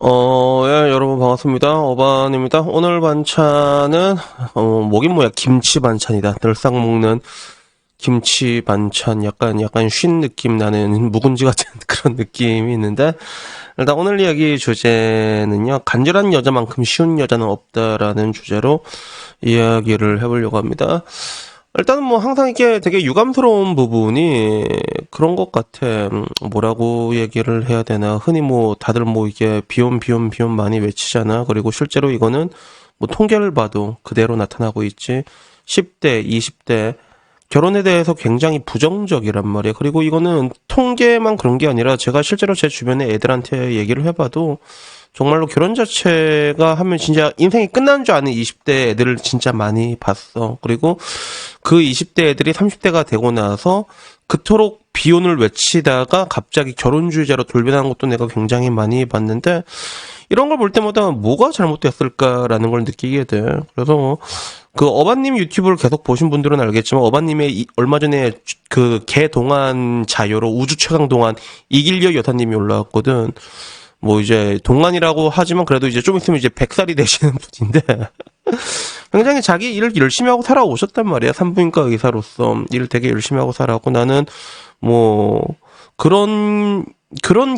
예, 여러분 반갑습니다. 어반입니다. 오늘 반찬은, 뭐긴 뭐야, 김치 반찬이다. 늘상 먹는 김치 반찬, 약간 쉰 느낌 나는 묵은지 같은 그런 느낌이 있는데, 일단 오늘 이야기 주제는요, 간절한 여자만큼 쉬운 여자는 없다라는 주제로 이야기를 해보려고 합니다. 일단은 뭐 항상 이게 되게 유감스러운 부분이 그런 것 같아. 뭐라고 얘기를 해야 되나. 흔히 뭐 다들 뭐 이게 비혼 많이 외치잖아. 그리고 실제로 이거는 뭐 통계를 봐도 그대로 나타나고 있지. 10대, 20대 결혼에 대해서 굉장히 부정적이란 말이야. 그리고 이거는 통계만 그런 게 아니라 제가 실제로 제 주변에 애들한테 얘기를 해봐도 정말로 결혼 자체가 하면 진짜 인생이 끝나는 줄 아는 20대 애들을 진짜 많이 봤어. 그리고 그 20대 애들이 30대가 되고 나서 그토록 비혼을 외치다가 갑자기 결혼주의자로 돌변하는 것도 내가 굉장히 많이 봤는데 이런 걸 볼 때마다 뭐가 잘못됐을까라는 걸 느끼게 돼. 그래서 그 어반님 유튜브를 계속 보신 분들은 알겠지만 어반님의 얼마 전에 그 개동안 자요로 우주 최강 동안 이길려 여사님이 올라왔거든. 뭐 이제 동안이라고 하지만 그래도 이제 좀 있으면 이제 100살이 되시는 분인데 굉장히 자기 일을 열심히 하고 살아오셨단 말이야. 산부인과 의사로서 일을 되게 열심히 하고 살아왔고 나는 뭐 그런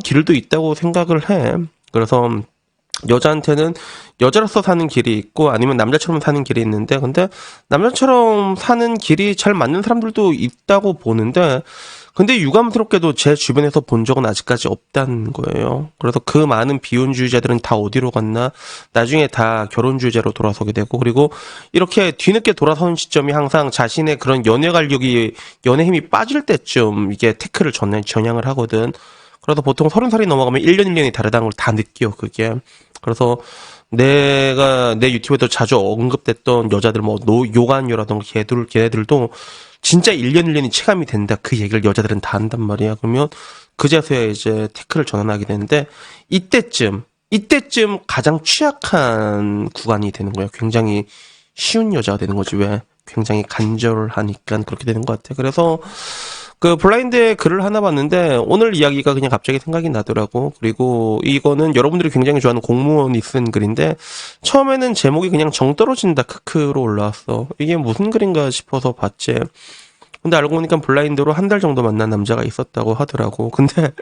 길도 있다고 생각을 해. 그래서 여자한테는 여자로서 사는 길이 있고 아니면 남자처럼 사는 길이 있는데 근데 남자처럼 사는 길이 잘 맞는 사람들도 있다고 보는데 근데 유감스럽게도 제 주변에서 본 적은 아직까지 없다는 거예요. 그래서 그 많은 비혼주의자들은 다 어디로 갔나? 나중에 다 결혼주의자로 돌아서게 되고 그리고 이렇게 뒤늦게 돌아서는 시점이 항상 자신의 그런 연애 관력이 연애 힘이 빠질 때쯤 이게 태클을 전향을 하거든. 그래서 보통 30살이 넘어가면 1년 1년이 다르다는 걸 다 느껴 그게. 그래서 내가 내 유튜브에도 자주 언급됐던 여자들 뭐 요간요라던가 걔네들도 진짜 1년 1년이 체감이 된다. 그 얘기를 여자들은 다 한단 말이야. 그러면 그제서야 이제 태클을 전환하게 되는데 이때쯤 가장 취약한 구간이 되는 거야. 굉장히 쉬운 여자가 되는 거지. 왜? 굉장히 간절하니까 그렇게 되는 것 같아. 그래서 그 블라인드에 글을 하나 봤는데 오늘 이야기가 그냥 갑자기 생각이 나더라고. 그리고 이거는 여러분들이 굉장히 좋아하는 공무원이 쓴 글인데 처음에는 제목이 그냥 정 떨어진다 크크로 올라왔어. 이게 무슨 글인가 싶어서 봤지. 근데 알고 보니까 블라인드로 한 달 정도 만난 남자가 있었다고 하더라고. 근데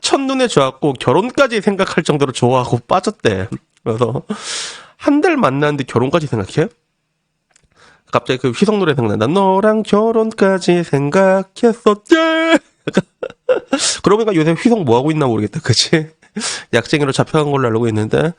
첫눈에 좋았고 결혼까지 생각할 정도로 좋아하고 빠졌대. 그래서 한 달 만났는데 결혼까지 생각해? 갑자기 그 휘성 노래 생각난다. 너랑 결혼까지 생각했었지. 그러고 보니까 요새 휘성 뭐 하고 있나 모르겠다. 그치? 약쟁이로 잡혀간 걸로 알고 있는데.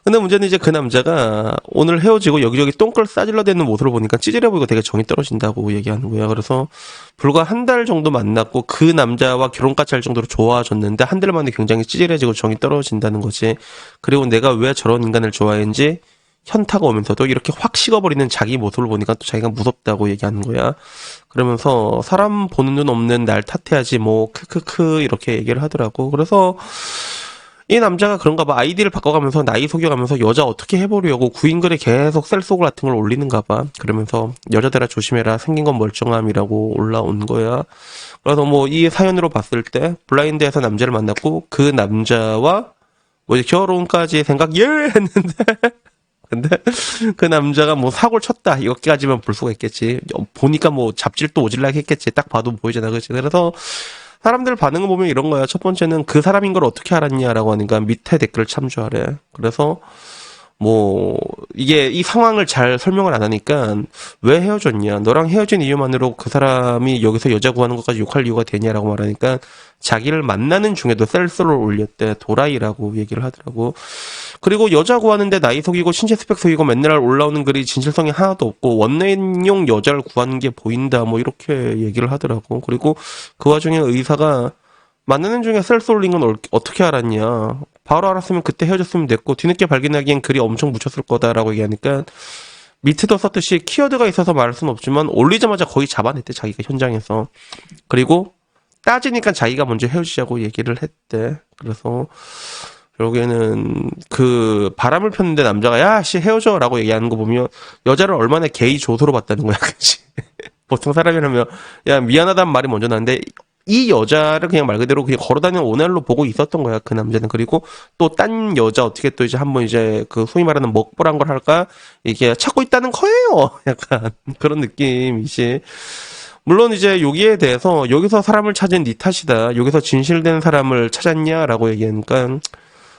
근데 문제는 이제 그 남자가 오늘 헤어지고 여기저기 똥걸 싸질러 대는 모습을 보니까 찌질해 보이고 되게 정이 떨어진다고 얘기하는 거야. 그래서 불과 한 달 정도 만났고 그 남자와 결혼까지 할 정도로 좋아졌는데 한 달 만에 굉장히 찌질해지고 정이 떨어진다는 거지. 그리고 내가 왜 저런 인간을 좋아했는지 현타가 오면서도 이렇게 확 식어버리는 자기 모습을 보니까 또 자기가 무섭다고 얘기하는 거야. 그러면서 사람 보는 눈 없는 날 탓해야지 뭐 크크크 이렇게 얘기를 하더라고. 그래서 이 남자가 그런가 봐. 아이디를 바꿔가면서 나이 속여가면서 여자 어떻게 해보려고 구인글에 계속 셀소글 같은 걸 올리는가 봐. 그러면서 여자들아 조심해라. 생긴 건 멀쩡함이라고 올라온 거야. 그래서 뭐 이 사연으로 봤을 때 블라인드에서 남자를 만났고 그 남자와 뭐 이제 결혼까지 생각 했는데 근데 그 남자가 뭐 사고를 쳤다 이렇게까지만 볼 수가 있겠지. 보니까 뭐 잡질도 오질락 했겠지. 딱 봐도 보이잖아. 그렇지. 그래서 사람들 반응을 보면 이런 거야. 첫 번째는 그 사람인 걸 어떻게 알았냐라고 하니까 밑에 댓글을 참조하래. 그래서 뭐 이게 이 상황을 잘 설명을 안 하니까 왜 헤어졌냐, 너랑 헤어진 이유만으로 그 사람이 여기서 여자 구하는 것까지 욕할 이유가 되냐라고 말하니까 자기를 만나는 중에도 셀소를 올렸대. 도라이라고 얘기를 하더라고. 그리고 여자 구하는데 나이 속이고 신체 스펙 속이고 맨날 올라오는 글이 진실성이 하나도 없고 원래인용 여자를 구하는 게 보인다 뭐 이렇게 얘기를 하더라고. 그리고 그 와중에 의사가 만나는 중에 셀소 올린 건 어떻게 알았냐, 바로 알았으면 그때 헤어졌으면 됐고 뒤늦게 발견하기엔 글이 엄청 묻혔을 거다라고 얘기하니까 밑에도 썼듯이 키워드가 있어서 말할 수는 없지만 올리자마자 거의 잡아냈대 자기가 현장에서. 그리고 따지니까 자기가 먼저 헤어지자고 얘기를 했대. 그래서 결국에는 그 바람을 폈는데 남자가 야씨 헤어져라고 얘기하는 거 보면 여자를 얼마나 게이 조소로 봤다는 거야. 그치? 보통 사람이라면 야 미안하다는 말이 먼저 나는데 이 여자를 그냥 말 그대로 그냥 걸어다니는 오날로 보고 있었던 거야, 그 남자는. 그리고 또 딴 여자 어떻게 또 이제 한번 이제 그 소위 말하는 먹보란 걸 할까? 이게 찾고 있다는 거예요. 약간 그런 느낌이지. 물론 이제 여기에 대해서 여기서 사람을 찾은 네 탓이다. 여기서 진실된 사람을 찾았냐라고 얘기하니까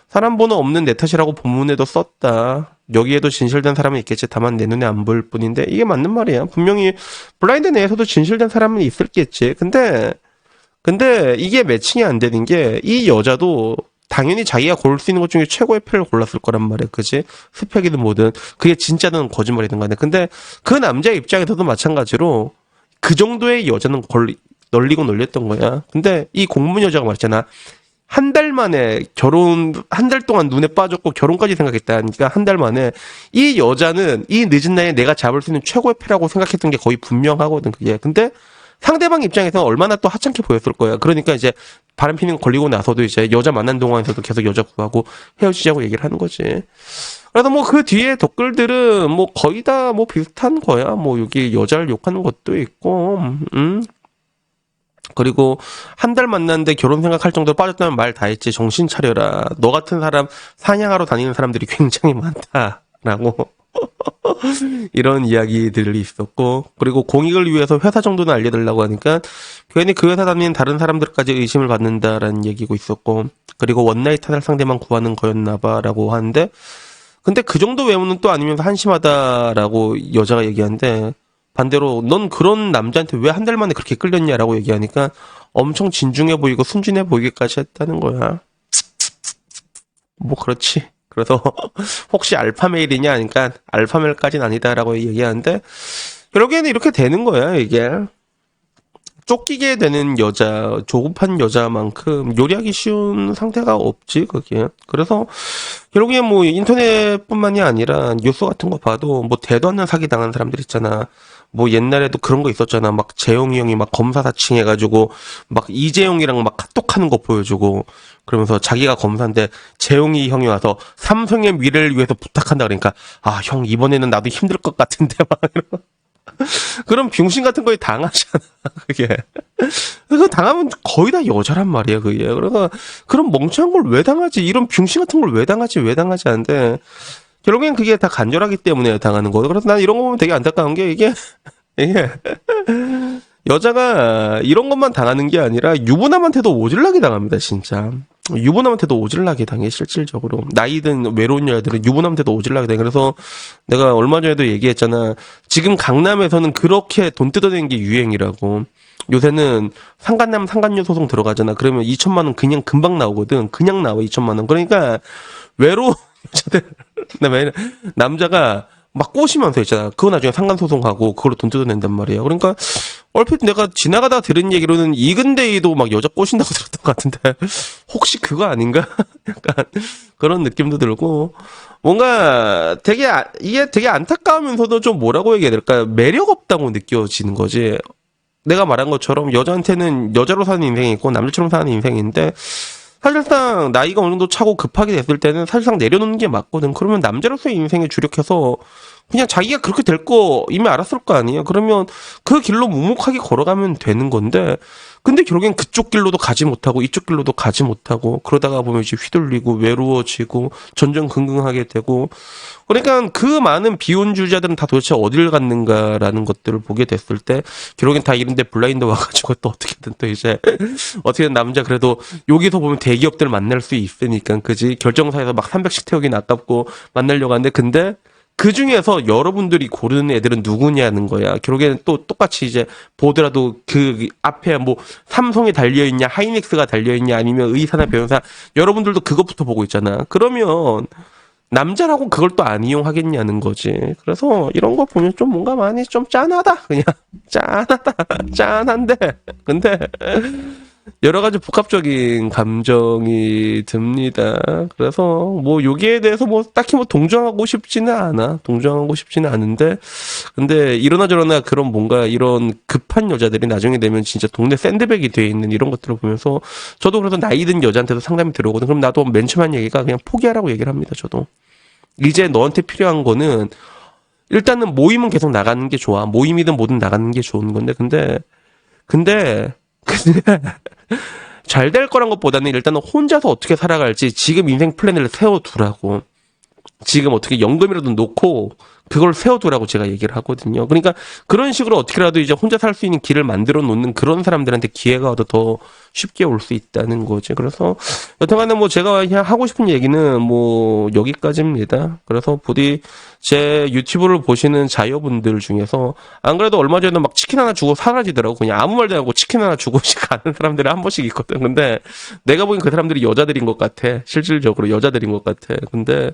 사람 번호 없는 내 탓이라고 본문에도 썼다. 여기에도 진실된 사람은 있겠지. 다만 내 눈에 안 보일 뿐인데 이게 맞는 말이야. 분명히 블라인드 내에서도 진실된 사람은 있을겠지. 근데 이게 매칭이 안 되는 게 이 여자도 당연히 자기가 고를 수 있는 것 중에 최고의 패를 골랐을 거란 말이야. 그지? 스펙이든 뭐든. 그게 진짜든 거짓말이든 간에. 근데 그 남자 입장에서도 마찬가지로 그 정도의 여자는 널리고 널렸던 거야. 근데 이 공문 여자가 말했잖아. 한 달 만에 한 달 동안 눈에 빠졌고 결혼까지 생각했다. 그러니까 한 달 만에 이 여자는 이 늦은 나이에 내가 잡을 수 있는 최고의 패라고 생각했던 게 거의 분명하거든, 그게. 근데 상대방 입장에서는 얼마나 또 하찮게 보였을 거야. 그러니까 이제 바람피는 걸리고 나서도 이제 여자 만난 동안에서도 계속 여자 구하고 헤어지자고 얘기를 하는 거지. 그래서 뭐 그 뒤에 댓글들은 뭐 거의 다 뭐 비슷한 거야. 뭐 여기 여자를 욕하는 것도 있고, 그리고 한 달 만났는데 결혼 생각할 정도로 빠졌다면 말 다 했지. 정신 차려라. 너 같은 사람 사냥하러 다니는 사람들이 굉장히 많다라고 이런 이야기들이 있었고, 그리고 공익을 위해서 회사 정도는 알려달라고 하니까 괜히 그 회사 다니는 다른 사람들까지 의심을 받는다라는 얘기고 있었고, 그리고 원나잇 하는 상대만 구하는 거였나봐라고 하는데, 근데 그 정도 외모는 또 아니면서 한심하다라고 여자가 얘기하는데, 반대로 넌 그런 남자한테 왜 한 달 만에 그렇게 끌렸냐라고 얘기하니까 엄청 진중해 보이고 순진해 보이기까지 했다는 거야. 뭐 그렇지. 그래서 혹시 알파메일이냐 하니까 알파메일까지는 아니다라고 얘기하는데, 결국에는 이렇게 되는 거야, 이게. 쫓기게 되는 여자, 조급한 여자만큼 요리하기 쉬운 상태가 없지, 그게. 그래서 결국에 뭐 인터넷뿐만이 아니라 뉴스 같은 거 봐도 뭐 대도 않는 사기 당한 사람들 있잖아. 뭐 옛날에도 그런 거 있었잖아. 막 재용이 형이 막 검사 사칭해가지고 막 이재용이랑 막 카톡하는 거 보여주고, 그러면서 자기가 검사인데 재용이 형이 와서 삼성의 미래를 위해서 부탁한다 그러니까, 아, 형 이번에는 나도 힘들 것 같은데 막 이런. 그런 병신 같은 거에 당하잖아, 그게. 그거 당하면 거의 다 여자란 말이야, 그게. 그러니까, 그런 멍청한 걸 왜 당하지? 이런 병신 같은 걸 왜 당하지 않는데, 결국엔 그게 다 간절하기 때문에 당하는 거고. 그래서 난 이런 거 보면 되게 안타까운 게, 이게, 여자가 이런 것만 당하는 게 아니라 유부남한테도 오질나게 당합니다, 진짜. 유부남한테도 오질나게 당해, 실질적으로. 나이든 외로운 여자들은 유부남한테도 오질나게 당해. 그래서 내가 얼마 전에도 얘기했잖아. 지금 강남에서는 그렇게 돈 뜯어내는 게 유행이라고. 요새는 상간남 상간녀 소송 들어가잖아. 그러면 2천만 원 그냥 금방 나오거든. 그냥 나와, 2천만 원. 그러니까 외로운 여자들, 남자가 막 꼬시면서 있잖아. 그거 나중에 상간소송하고 그걸로 돈 뜯어낸단 말이에요. 그러니까 얼핏 내가 지나가다 들은 얘기로는 이근대이도 막 여자 꼬신다고 들었던 것 같은데 혹시 그거 아닌가? 약간 그런 느낌도 들고, 뭔가 이게 되게 안타까우면서도 좀 뭐라고 얘기해야 될까? 매력 없다고 느껴지는 거지. 내가 말한 것처럼 여자한테는 여자로 사는 인생이 있고 남자처럼 사는 인생인데, 사실상 나이가 어느 정도 차고 급하게 됐을 때는 사실상 내려놓는 게 맞거든. 그러면 남자로서의 인생에 주력해서 그냥 자기가 그렇게 될 거 이미 알았을 거 아니에요. 그러면 그 길로 묵묵하게 걸어가면 되는 건데, 근데 결국엔 그쪽 길로도 가지 못하고 이쪽 길로도 가지 못하고 그러다가 보면 이제 휘둘리고 외로워지고 전전긍긍하게 되고, 그러니까 그 많은 비혼주의자들은 다 도대체 어딜 갔는가라는 것들을 보게 됐을 때 결국엔 다 이런데 블라인드 와가지고 또 어떻게든 또 이제 어떻게든 남자 그래도 여기서 보면 대기업들 만날 수 있으니까, 그지? 결정사에서 막 300씩 태우긴 아깝고 만나려고 하는데, 근데 그 중에서 여러분들이 고르는 애들은 누구냐는 거야. 결국에는 또 똑같이 이제 보더라도 그 앞에 뭐 삼성이 달려있냐, 하이닉스가 달려있냐, 아니면 의사나 변호사, 여러분들도 그것부터 보고 있잖아. 그러면 남자라고 그걸 또 안 이용하겠냐는 거지. 그래서 이런 거 보면 좀 뭔가 많이 좀 짠하다. 그냥 짠하다. 짠한데. 근데 여러 가지 복합적인 감정이 듭니다. 그래서 뭐 여기에 대해서 뭐 딱히 뭐 동정하고 싶지는 않아. 동정하고 싶지는 않은데, 근데 이러나 저러나 그런 뭔가 이런 급한 여자들이 나중에 되면 진짜 동네 샌드백이 돼 있는 이런 것들을 보면서 저도 그래서 나이 든 여자한테도 상담이 들어오거든. 그럼 나도 맨 처음 한 얘기가 그냥 포기하라고 얘기를 합니다. 저도 이제 너한테 필요한 거는 일단은 모임은 계속 나가는 게 좋아. 모임이든 뭐든 나가는 게 좋은 건데, 근데 근데 잘 될 거란 것보다는 일단은 혼자서 어떻게 살아갈지 지금 인생 플랜을 세워두라고. 지금 어떻게 연금이라도 놓고 그걸 세워두라고 제가 얘기를 하거든요. 그러니까 그런 식으로 어떻게라도 이제 혼자 살 수 있는 길을 만들어 놓는 그런 사람들한테 기회가 더 쉽게 올 수 있다는 거지. 그래서 여튼간에 뭐 제가 그냥 하고 싶은 얘기는 뭐 여기까지입니다. 그래서 부디 제 유튜브를 보시는 자녀분들 중에서 안 그래도 얼마 전에 막 치킨 하나 주고 사라지더라고. 그냥 아무 말도 안 하고 치킨 하나 주고씩 가는 사람들이 한 번씩 있거든. 근데 내가 보기엔 그 사람들이 여자들인 것 같아. 실질적으로 여자들인 것 같아. 근데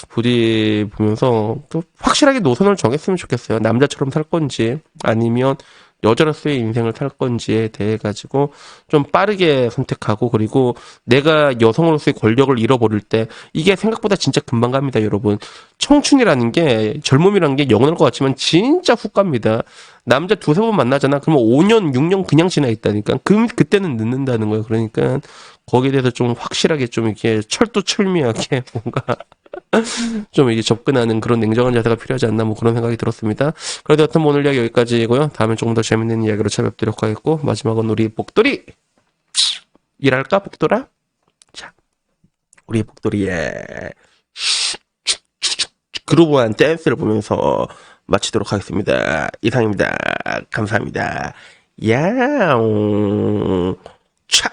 부디 보면서 또 확실하게 노선을 정했으면 좋겠어요. 남자처럼 살 건지 아니면 여자로서의 인생을 살 건지에 대해 가지고 좀 빠르게 선택하고, 그리고 내가 여성으로서의 권력을 잃어버릴 때 이게 생각보다 진짜 금방 갑니다, 여러분. 청춘이라는 게, 젊음이라는 게 영원할 것 같지만 진짜 훅 갑니다. 남자 두세 번 만나잖아. 그러면 5년, 6년 그냥 지나 있다니까. 그때는 늦는다는 거예요. 그러니까 거기에 대해서 좀 확실하게 좀 이렇게 철두철미하게 뭔가 좀 이게 접근하는 그런 냉정한 자세가 필요하지 않나, 뭐 그런 생각이 들었습니다. 그래도 여튼 오늘 이야기 여기까지고요. 다음에 조금 더 재밌는 이야기로 찾아뵙도록 하겠고, 마지막은 우리 복돌이 일할까, 복돌아? 자, 우리 복돌이의 그루브한 댄스를 보면서 마치도록 하겠습니다. 이상입니다. 감사합니다. 야옹 차.